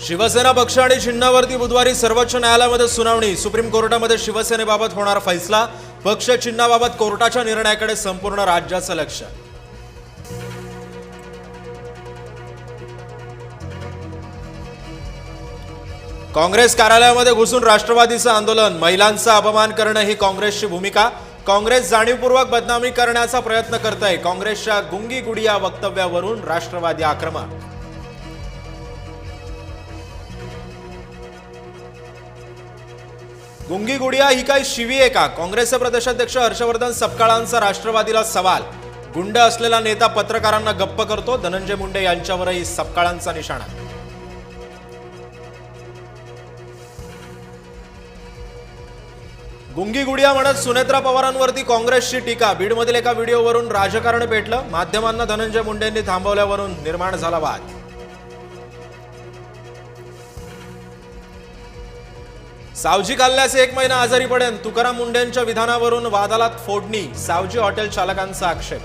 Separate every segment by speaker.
Speaker 1: शिवसेना पक्ष आणि चिन्हावरती बुधवारी सर्वोच्च न्यायालयामध्ये सुनावणी। सुप्रीम कोर्टामध्ये शिवसेनेबाबत होणार फैसला। पक्ष चिन्हाबाबत कोर्टाच्या निर्णयाकडे संपूर्ण राज्याचं लक्ष। काँग्रेस कार्यालयामध्ये घुसून राष्ट्रवादीचं आंदोलन। महिलांचा अपमान करणं ही काँग्रेसची भूमिका। काँग्रेस जाणीवपूर्वक बदनामी करण्याचा प्रयत्न करते। काँग्रेसच्या गुंगी गुडिया वक्तव्यावरून राष्ट्रवादी आक्रमक। गुंगी गुडिया ही काही शिवी आहे का? काँग्रेसचे प्रदेशाध्यक्ष हर्षवर्धन सपकाळांचा राष्ट्रवादीला सवाल। गुंड असलेला नेता पत्रकारांना गप्प करतो। धनंजय मुंडे यांच्यावरही सपकाळांचा निशाणा। गुंगी गुडिया म्हणत सुनेत्रा पवारांवरती काँग्रेसची टीका। बीडमधील एका व्हिडिओवरून राजकारण पेटलं। माध्यमांना धनंजय मुंडेंनी थांबवल्यावरून निर्माण झाला वाद। सावजी खाल्ल्याचे 1 महिना आजारी पडेन। तुकाराम मुंडेंच्या विधानावरून वादाला फोडणी। सावजी हॉटेल चालकांचा आक्षेप।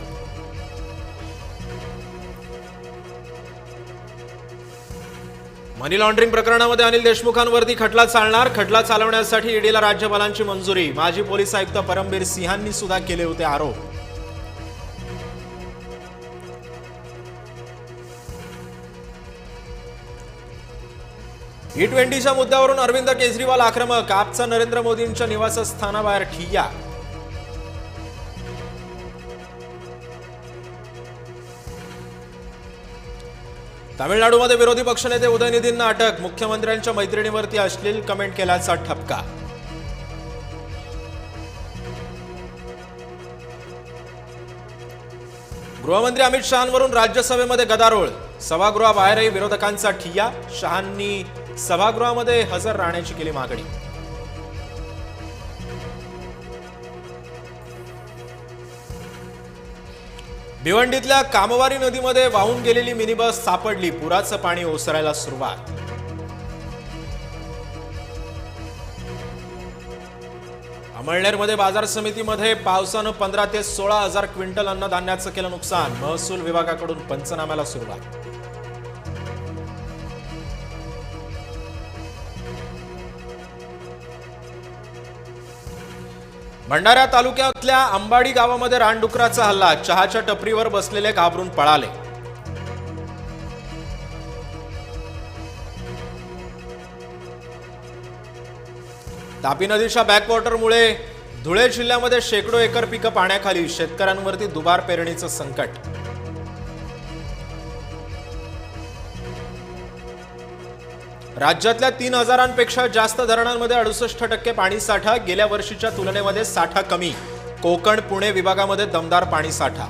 Speaker 1: मनी लॉन्ड्रिंग प्रकरणामध्ये अनिल देशमुखांवरती खटला चालणार। खटला चालवण्यासाठी ईडीला राज्यपालांची मंजुरी। माजी पोलीस आयुक्त परमबीर सिंहांनी सुद्धा केले होते आरोप। G20च्या मुद्द्यावरून अरविंद केजरीवाल आक्रमक। आपचा नरेंद्र मोदींच्या निवासस्थानाबाहेर ठिय्या। तामिळनाडूमध्ये विरोधी पक्षनेते उदयनिधींना अटक। मुख्यमंत्र्यांच्या मैत्रिणीवरती अश्लील कमेंट केल्याचा ठपका। गृहमंत्री अमित शहांवरून राज्यसभेमध्ये गदारोळ। सभागृहाबाहेरही विरोधकांचा ठिय्या। शहांनी सभागृहामध्ये हजर राहण्याची केली मागणी। भिवंडीतल्या कामवारी नदीमध्ये वाहून गेलेली मिनी बस सापडली। पुराचं पाणी ओसरायला सुरुवात। अमळनेरमध्ये बाजार समितीमध्ये पावसानं 15 ते 16 हजार क्विंटल अन्नधान्याचं केलं नुकसान। महसूल विभागाकडून पंचनाम्याला सुरुवात। भंडारा तालुक्यातल्या अंबाडी गावामध्ये रानडुकराचा हल्ला। चहाच्या टपरीवर बसलेले घाबरून पळाले। तापी नदीच्या बॅकवॉटरमुळे धुळे जिल्ह्यामध्ये शेकडो एकर पिकं पाण्याखाली। शेतकऱ्यांवरती दुबार पेरणीचं संकट। राज्यातल्या 3000पेक्षा जास्त धरणांमध्ये 68% पाणीसाठा। गेल्या वर्षीच्या तुलनेमध्ये साठा कमी। कोकण पुणे विभागामध्ये दमदार पाणीसाठा।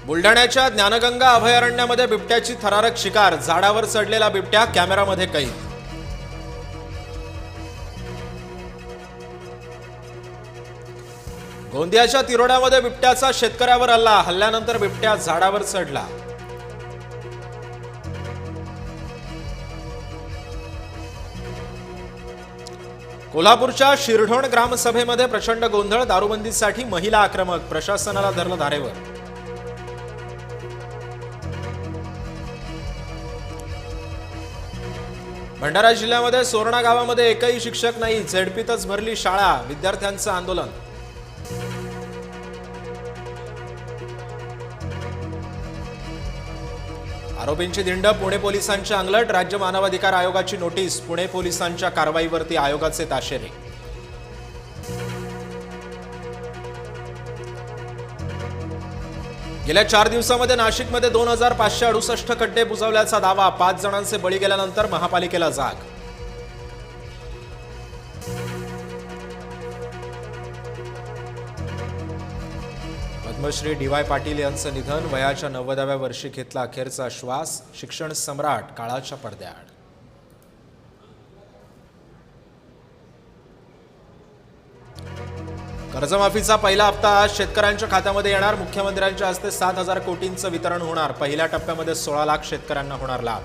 Speaker 1: बुलढाण्याच्या ज्ञानगंगा अभयारण्यामध्ये बिबट्याची थरारक शिकार। झाडावर चढलेला बिबट्या कॅमेरामध्ये कैद। गोंदियाच्या तिरोड्यामध्ये बिबट्याचा शेतकऱ्यावर हल्ला। हल्ल्यानंतर बिबट्या झाडावर चढला। कोल्हापूरच्या शिरढोण ग्रामसभेमध्ये प्रचंड गोंधळ। दारूबंदीसाठी महिला आक्रमक। प्रशासनाला धरलं धारेवर। भंडारा जिल्ह्यामध्ये सोरणा गावामध्ये एकही शिक्षक नाही। झेडपीतच भरली शाळा। विद्यार्थ्यांचं आंदोलन। आरोपींची दिंड। पुणे पोलिसांच्या अंगलट। राज्य मानवाधिकार आयोगाची नोटीस। पुणे पोलिसांच्या कारवाईवरती आयोगाचे ताशेरे। गेल्या 4 दिवसांमध्ये नाशिकमध्ये 2568 खड्डे बुजवल्याचा दावा। 5 जणांचे बळी गेल्यानंतर महापालिकेला जाग। पद्मश्री डी.वाय. पाटील यांचं निधन। वयाच्या 90व्या वर्षी घेतला अखेरचा श्वास। शिक्षण सम्राट काळाच्या पडद्याआड। कर्जमाफीचा पहिला हप्ता आज शेतकऱ्यांच्या खात्यामध्ये येणार। मुख्यमंत्र्यांच्या हस्ते 7000 कोटींचं वितरण होणार। पहिल्या टप्प्यामध्ये 16 लाख शेतकऱ्यांना होणार लाभ।